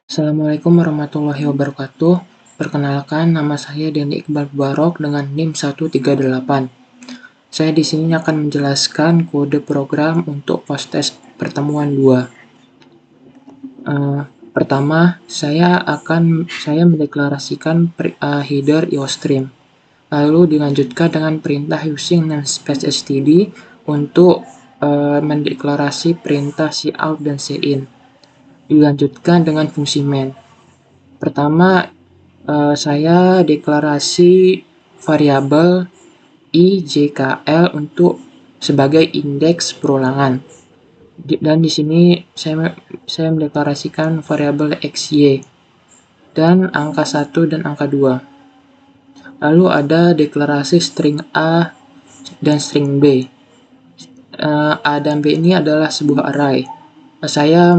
Assalamualaikum warahmatullahi wabarakatuh. Perkenalkan, nama saya Denny Iqbal Barok dengan NIM 138. Saya di sini akan menjelaskan kode program untuk post-test pertemuan 2. Pertama, saya mendeklarasikan header IOStream. Lalu dilanjutkan dengan perintah using namespace std untuk mendeklarasi perintah cout dan cin. Dilanjutkan dengan fungsi main. Pertama, saya deklarasi variabel IJKL untuk sebagai indeks perulangan. Dan di sini saya mendeklarasikan variabel XY dan angka 1 dan angka 2. Lalu ada deklarasi string A dan string B. A dan B ini adalah sebuah array. Saya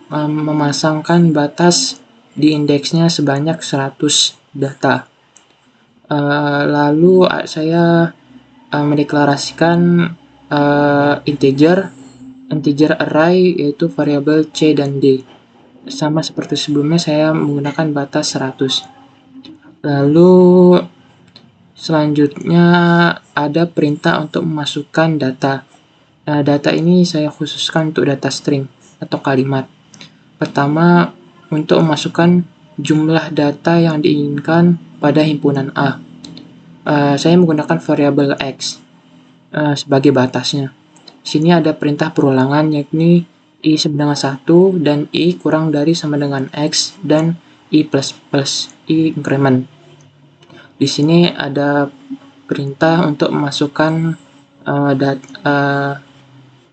memasangkan batas di indeksnya sebanyak 100 data. Lalu saya mendeklarasikan integer array, yaitu variabel C dan D. Sama seperti sebelumnya, saya menggunakan batas 100. Lalu selanjutnya ada perintah untuk memasukkan data. Data ini saya khususkan untuk data string atau kalimat. Pertama, untuk memasukkan jumlah data yang diinginkan pada himpunan A. Saya menggunakan variabel X sebagai batasnya. Sini ada perintah perulangan, yakni I sama dengan 1 dan I kurang dari sama dengan X dan I plus plus I increment. Di sini ada perintah untuk memasukkan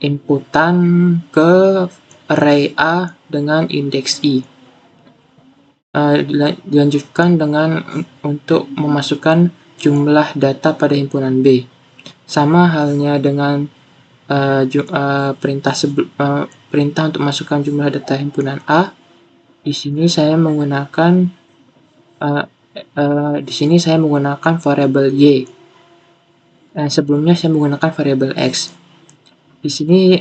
inputan ke array A dengan indeks I. Dilanjutkan dengan untuk memasukkan jumlah data pada himpunan B. Sama halnya dengan perintah untuk masukkan jumlah data himpunan A. Di sini saya menggunakan variabel Y. Sebelumnya saya menggunakan variabel X. Di sini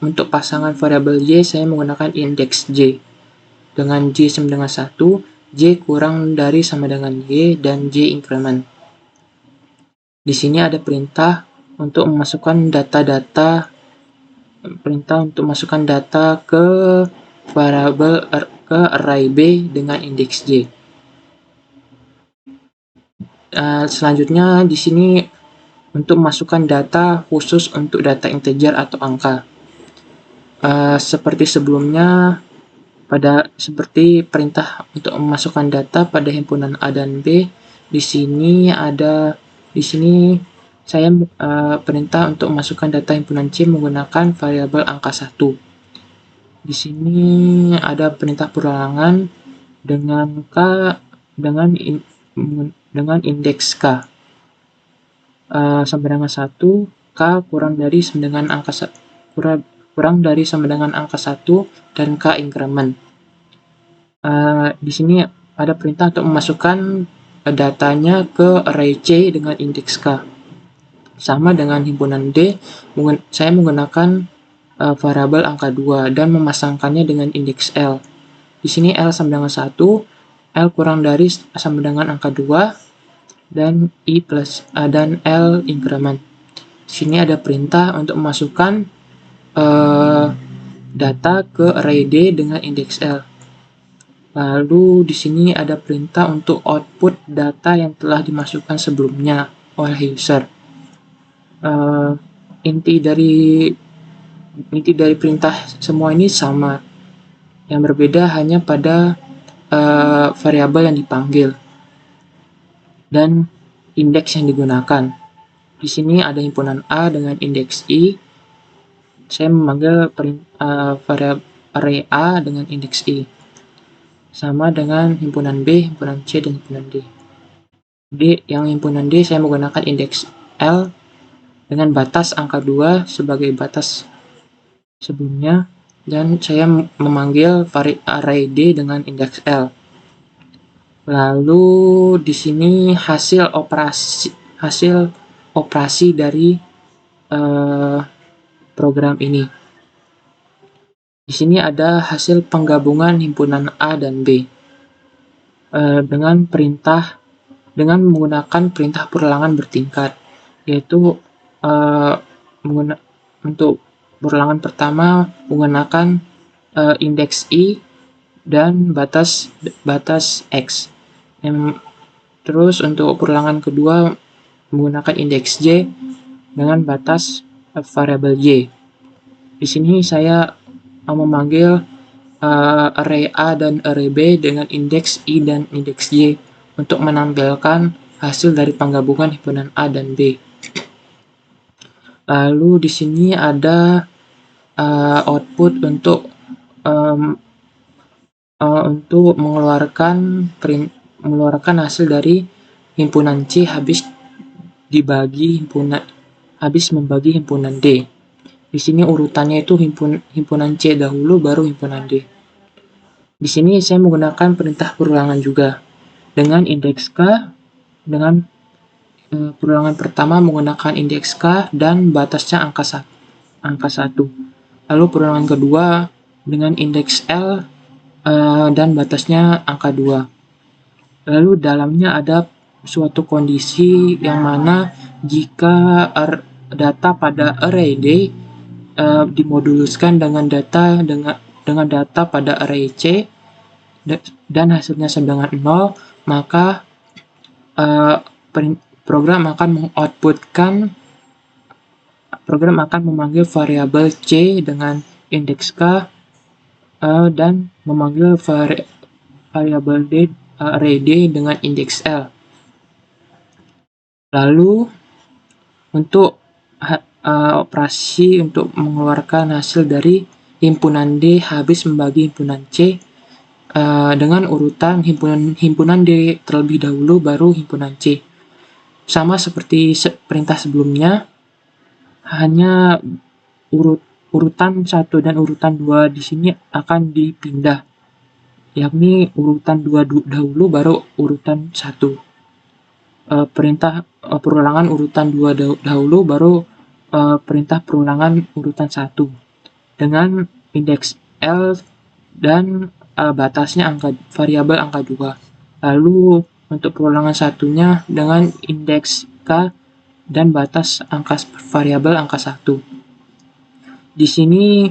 untuk pasangan variabel Y saya menggunakan indeks J. Dengan J sama dengan 1, J kurang dari sama dengan Y dan J increment. Di sini ada perintah untuk memasukkan data ke variabel ke array B dengan indeks J. Selanjutnya di sini untuk memasukkan data khusus untuk data integer atau angka. Seperti sebelumnya, seperti perintah untuk memasukkan data pada himpunan A dan B, di sini saya perintah untuk memasukkan data himpunan C menggunakan variabel angka 1. Di sini ada perintah perulangan dengan indeks K. Sama dengan 1, K kurang dari sama dengan angka 1 dan K increment. Di sini ada perintah untuk memasukkan datanya ke array C dengan indeks K. Sama dengan himpunan D, saya menggunakan variabel angka 2 dan memasangkannya dengan indeks L. Di sini L sama dengan 1, L kurang dari sama dengan angka 2, dan I plus dan L increment. Di sini ada perintah untuk memasukkan data ke array D dengan indeks L. Lalu di sini ada perintah untuk output data yang telah dimasukkan sebelumnya oleh user. Inti dari perintah semua ini sama. Yang berbeda hanya pada variabel yang dipanggil dan indeks yang digunakan. Di sini ada himpunan A dengan indeks I. Saya memanggil variabel array A dengan indeks I. Sama dengan himpunan B, himpunan C, dan himpunan D. Yang himpunan D saya menggunakan indeks L dengan batas angka 2 sebagai batas sebelumnya, dan saya memanggil array D dengan indeks L. Lalu di sini hasil operasi dari program ini. Di sini ada hasil penggabungan himpunan A dan B dengan menggunakan perintah perulangan bertingkat, yaitu uh, untuk perulangan pertama menggunakan indeks I dan batas X. Terus untuk perulangan kedua menggunakan indeks J dengan batas variabel Y. Di sini saya memanggil array A dan array B dengan indeks I dan indeks Y untuk menampilkan hasil dari penggabungan himpunan A dan B. Lalu di sini ada output untuk mengeluarkan hasil dari himpunan C habis membagi himpunan D. Di sini urutannya itu himpunan C dahulu baru himpunan D. Di sini saya menggunakan perintah perulangan juga dengan indeks K, dengan perulangan pertama menggunakan indeks K dan batasnya angka 1. Lalu perulangan kedua dengan indeks L dan batasnya angka 2. Lalu dalamnya ada suatu kondisi yang mana jika data pada array D dimoduluskan dengan data pada array C dan hasilnya sama dengan 0, maka program akan memanggil variabel C dengan indeks K dan memanggil variabel D array D dengan indeks L. Lalu untuk operasi untuk mengeluarkan hasil dari himpunan D habis membagi himpunan C dengan urutan himpunan D terlebih dahulu baru himpunan C. Sama seperti perintah sebelumnya, hanya urutan 1 dan urutan 2 di sini akan dipindah, yakni urutan 2 dahulu baru urutan 1. Perintah perulangan urutan 2 dahulu baru perintah perulangan urutan 1 dengan indeks L dan batasnya variabel angka 2. Lalu untuk perulangan satunya dengan indeks K dan batas variabel angka 1. Di sini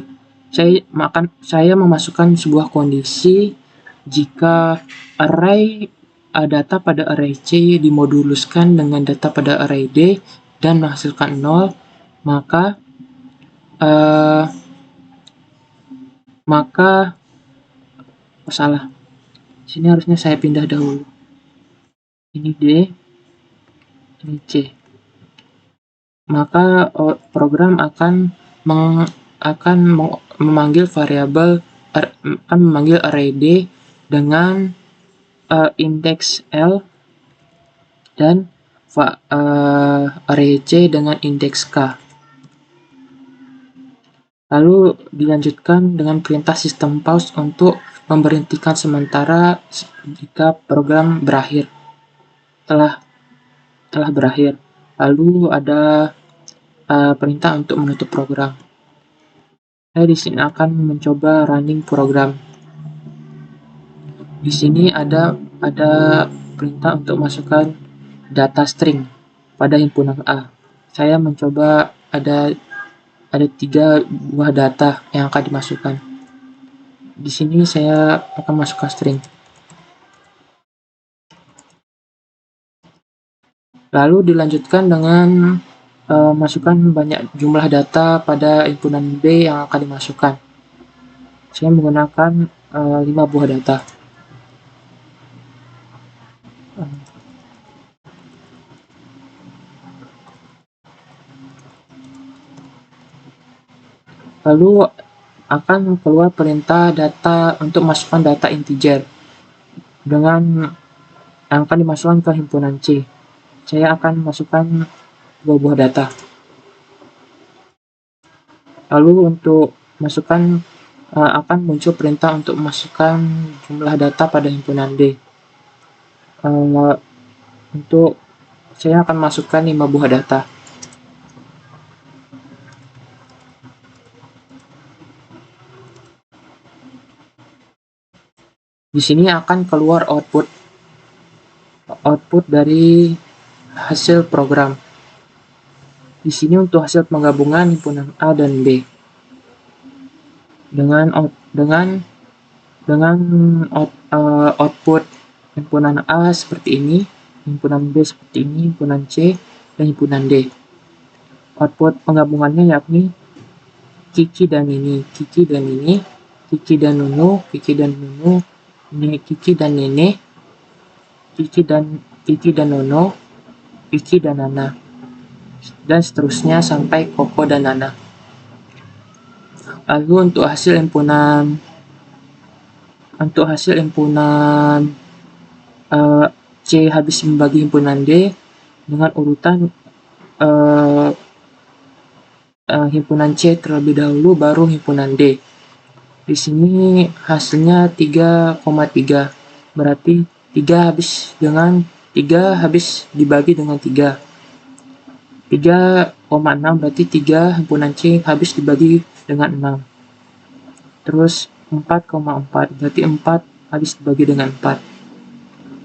saya memasukkan sebuah kondisi jika array data pada array C dimoduluskan dengan data pada array D dan menghasilkan 0, maka salah. Sini harusnya saya pindah dahulu. Ini D, ini C. Maka program akan memanggil array D dengan indeks L dan array C dengan indeks K. Lalu dilanjutkan dengan perintah system pause untuk memberhentikan sementara jika program telah berakhir. Lalu ada perintah untuk menutup program. Saya di sini akan mencoba running program. Di sini ada perintah untuk masukkan data string pada himpunan A. Saya mencoba ada 3 buah data yang akan dimasukkan. Di sini saya akan masukkan string. Lalu dilanjutkan dengan masukkan banyak jumlah data pada himpunan B yang akan dimasukkan. Saya menggunakan 5 buah data. Lalu akan keluar perintah data untuk masukkan data integer dengan yang akan dimasukkan ke himpunan C. Saya akan masukkan 2 buah data. Lalu untuk masukkan akan muncul perintah untuk memasukkan jumlah data pada himpunan D. Untuk saya akan masukkan 5 buah data. Di sini akan keluar output dari hasil program. Di sini untuk hasil penggabungan himpunan A dan B. Dengan output himpunan A seperti ini, himpunan B seperti ini, himpunan C, dan himpunan D. Output penggabungannya yakni Kiki dan ini, Kiki dan ini, Kiki dan Nunu, Kiki dan Nunu, Kiki dan Nene, Kiki dan Nono, Kiki dan Nana, dan seterusnya sampai Koko dan Nana. Lalu untuk hasil himpunan C habis membagi himpunan D dengan urutan himpunan C terlebih dahulu, baru himpunan D. Di sini hasilnya 3,3, berarti 3 habis dibagi dengan 3. 3,6 berarti 3 himpunan C habis dibagi dengan 6. Terus 4,4 berarti 4 habis dibagi dengan 4.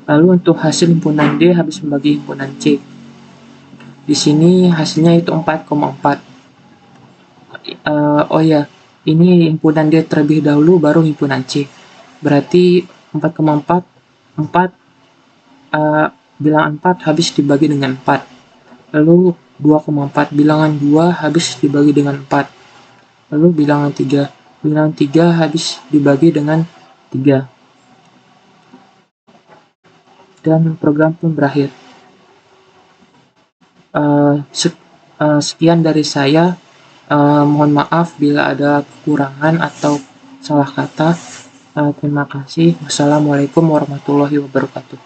Lalu untuk hasil himpunan D habis membagi himpunan C. Di sini hasilnya itu 4,4. Ini himpunan D terlebih dahulu, baru himpunan C. Berarti 4,4, bilangan 4 habis dibagi dengan 4. Lalu 2,4, bilangan 2 habis dibagi dengan 4. Lalu bilangan 3 habis dibagi dengan 3. Dan program pun berakhir. Sekian dari saya. Mohon maaf bila ada kekurangan atau salah kata. Terima kasih. Wassalamualaikum warahmatullahi wabarakatuh.